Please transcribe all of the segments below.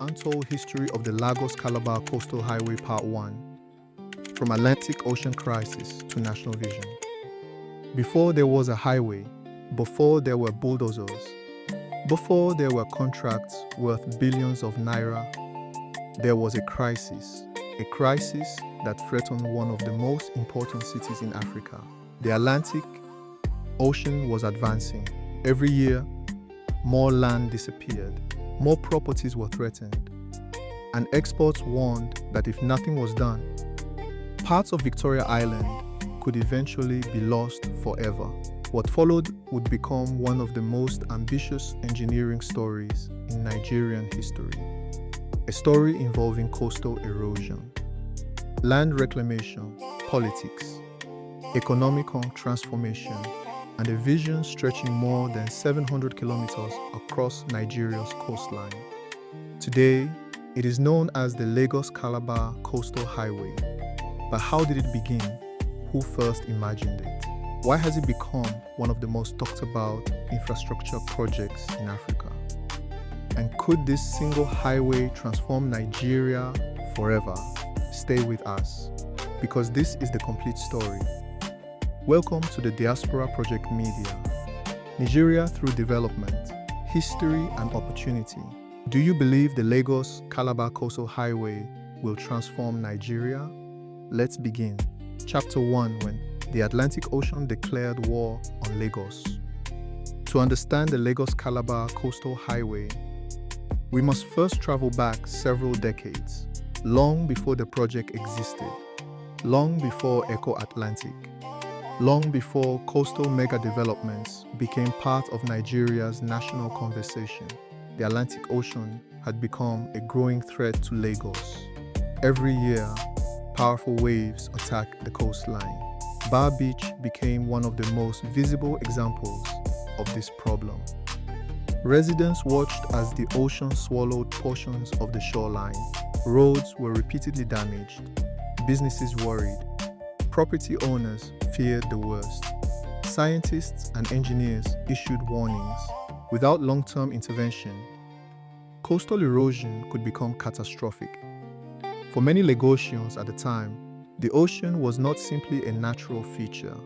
Untold History of the Lagos-Calabar Coastal Highway Part 1, from Atlantic Ocean Crisis to National Vision. Before there was a highway, before there were bulldozers, before there were contracts worth billions of naira, there was a crisis that threatened one of the most important cities in Africa. The Atlantic Ocean was advancing. Every year, more land disappeared, more properties were threatened, and experts warned that if nothing was done, parts of Victoria Island could eventually be lost forever. What followed would become one of the most ambitious engineering stories in Nigerian history. A story involving coastal erosion, land reclamation, politics, economic transformation, and a vision stretching more than 700 kilometers across Nigeria's coastline. Today, it is known as the Lagos-Calabar Coastal Highway. But how did it begin? Who first imagined it? Why has it become one of the most talked about infrastructure projects in Africa? And could this single highway transform Nigeria forever? Stay with us, because this is the complete story. Welcome to the Diaspora Project Media. Nigeria through development, history and opportunity. Do you believe the Lagos-Calabar Coastal Highway will transform Nigeria? Let's begin. Chapter 1, when the Atlantic Ocean declared war on Lagos. To understand the Lagos-Calabar Coastal Highway, we must first travel back several decades, long before the project existed, long before Eko Atlantic, long before coastal mega-developments became part of Nigeria's national conversation. The Atlantic Ocean had become a growing threat to Lagos. Every year, powerful waves attacked the coastline. Bar Beach became one of the most visible examples of this problem. Residents watched as the ocean swallowed portions of the shoreline. Roads were repeatedly damaged. Businesses worried. Property owners feared the worst. Scientists and engineers issued warnings. Without long-term intervention, coastal erosion could become catastrophic. For many Lagosians at the time, the ocean was not simply a natural feature.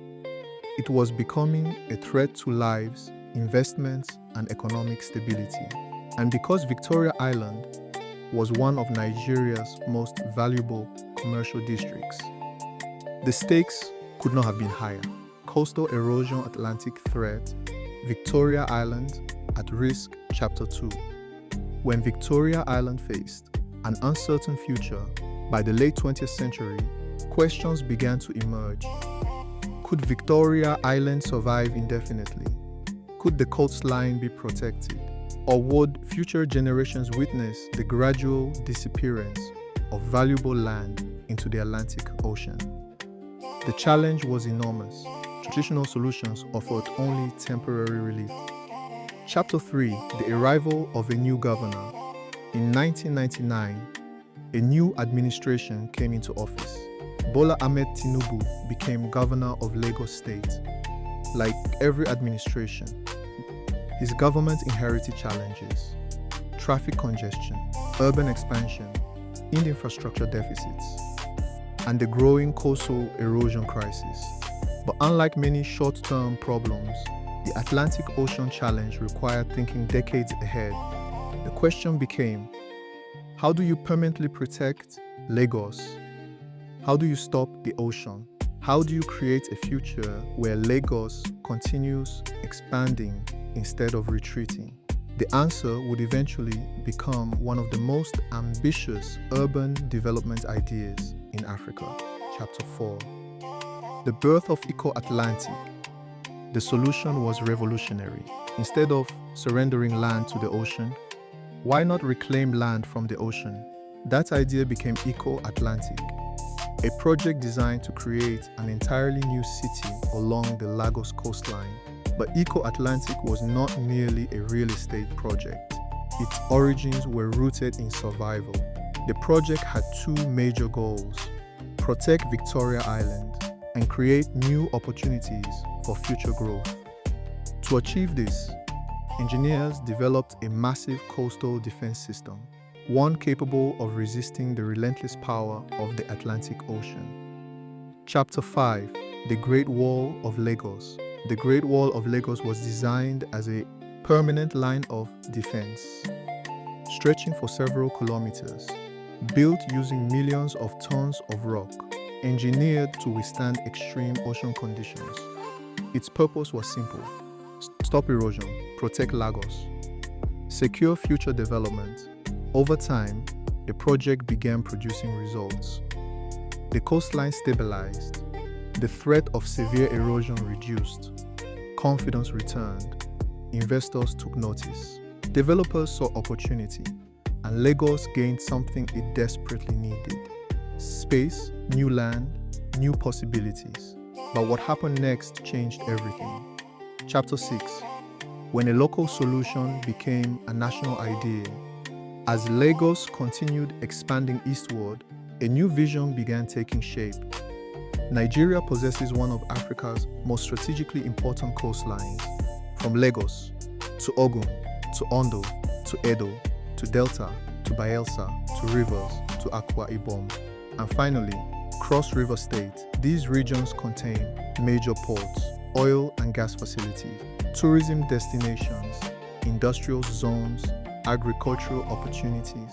It was becoming a threat to lives, investments, and economic stability. And because Victoria Island was one of Nigeria's most valuable commercial districts, the stakes could not have been higher. Coastal erosion Atlantic threat, Victoria Island at risk, Chapter 2. When Victoria Island faced an uncertain future, by the late 20th century, questions began to emerge. Could Victoria Island survive indefinitely? Could the coastline be protected? Or would future generations witness the gradual disappearance of valuable land into the Atlantic Ocean? The challenge was enormous. Traditional solutions offered only temporary relief. Chapter 3, the arrival of a new governor. In 1999, a new administration came into office. Bola Ahmed Tinubu became governor of Lagos State. Like every administration, his government inherited challenges: traffic congestion, urban expansion, infrastructure deficits, and the growing coastal erosion crisis. But unlike many short-term problems, the Atlantic Ocean challenge required thinking decades ahead. The question became, how do you permanently protect Lagos? How do you stop the ocean? How do you create a future where Lagos continues expanding instead of retreating? The answer would eventually become one of the most ambitious urban development ideas in Africa. Chapter 4. The Birth of Eko Atlantic. The solution was revolutionary. Instead of surrendering land to the ocean, why not reclaim land from the ocean? That idea became Eko Atlantic, a project designed to create an entirely new city along the Lagos coastline. But Eko Atlantic was not merely a real estate project. Its origins were rooted in survival. The project had two major goals: protect Victoria Island and create new opportunities for future growth. To achieve this, engineers developed a massive coastal defense system. one capable of resisting the relentless power of the Atlantic Ocean. Chapter 5: The Great Wall of Lagos. The Great Wall of Lagos was designed as a permanent line of defense, stretching for several kilometers, built using millions of tons of rock, engineered to withstand extreme ocean conditions. Its purpose was simple: stop erosion, protect Lagos, secure future development. Over time, the project began producing results. The coastline stabilized, the threat of severe erosion reduced, confidence returned, investors took notice, developers saw opportunity, and Lagos gained something it desperately needed: space, new land, new possibilities. But what happened next changed everything. Chapter 6: When a local solution became a national idea. As Lagos continued expanding eastward, a new vision began taking shape. Nigeria possesses one of Africa's most strategically important coastlines, from Lagos to Ogun, to Ondo, to Edo, to Delta, to Bayelsa, to Rivers, to Akwa Ibom, and finally, Cross River State. These regions contain major ports, oil and gas facilities, tourism destinations, industrial zones, agricultural opportunities,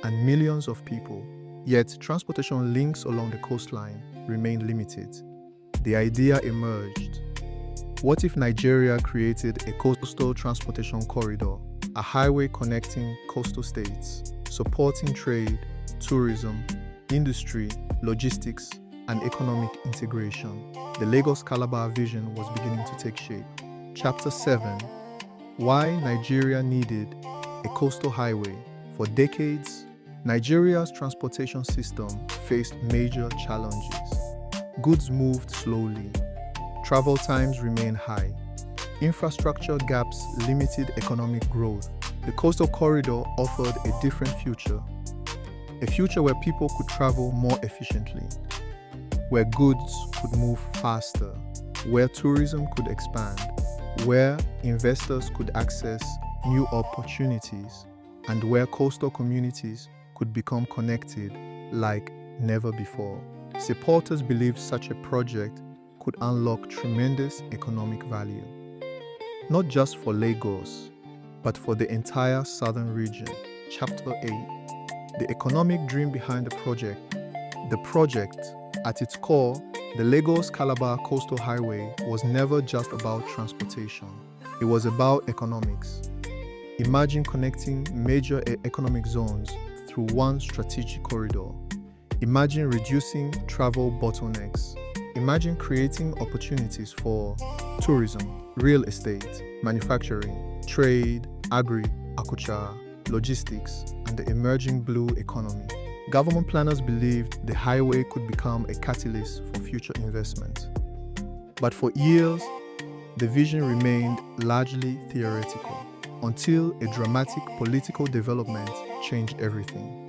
and millions of people. Yet, transportation links along the coastline remain limited. The idea emerged: what if Nigeria created a coastal transportation corridor, a highway connecting coastal states, supporting trade, tourism, industry, logistics, and economic integration? The Lagos-Calabar vision was beginning to take shape. Chapter 7: Why Nigeria needed a coastal highway. For decades, Nigeria's transportation system faced major challenges. Goods moved slowly, travel times remained high, infrastructure gaps limited economic growth. The coastal corridor offered a different future, a future where people could travel more efficiently, where goods could move faster, where tourism could expand, where investors could access new opportunities, and where coastal communities could become connected like never before. Supporters believed such a project could unlock tremendous economic value, not just for Lagos, but for the entire southern region. Chapter 8: The economic dream behind the project. The project, at its core, the Lagos-Calabar Coastal Highway, was never just about transportation. It was about economics. Imagine connecting major economic zones through one strategic corridor. Imagine reducing travel bottlenecks. Imagine creating opportunities for tourism, real estate, manufacturing, trade, agriculture, logistics, and the emerging blue economy. Government planners believed the highway could become a catalyst for future investment. But for years, the vision remained largely theoretical, until a dramatic political development changed everything.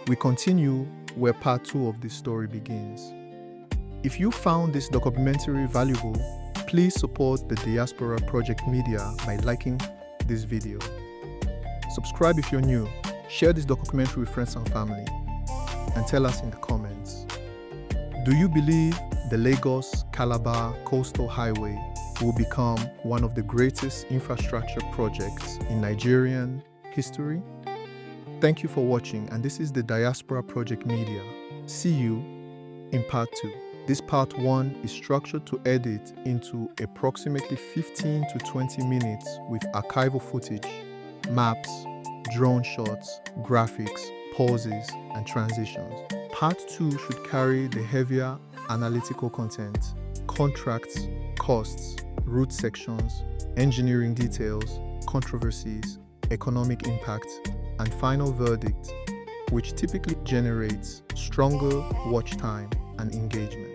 We continue where part 2 of this story begins. If you found this documentary valuable, please support the Diaspora Project Media by liking this video. Subscribe if you're new, share this documentary with friends and family, and tell us in the comments. Do you believe the Lagos-Calabar Coastal Highway will become one of the greatest infrastructure projects in Nigerian history? Thank you for watching, and this is the Diaspora Project Media. See you in part 2. This part 1 is structured to edit into approximately 15 to 20 minutes with archival footage, maps, drone shots, graphics, pauses, and transitions. Part 2 should carry the heavier analytical content, contracts, costs, route sections, engineering details, controversies, economic impact, and final verdict, which typically generates stronger watch time and engagement.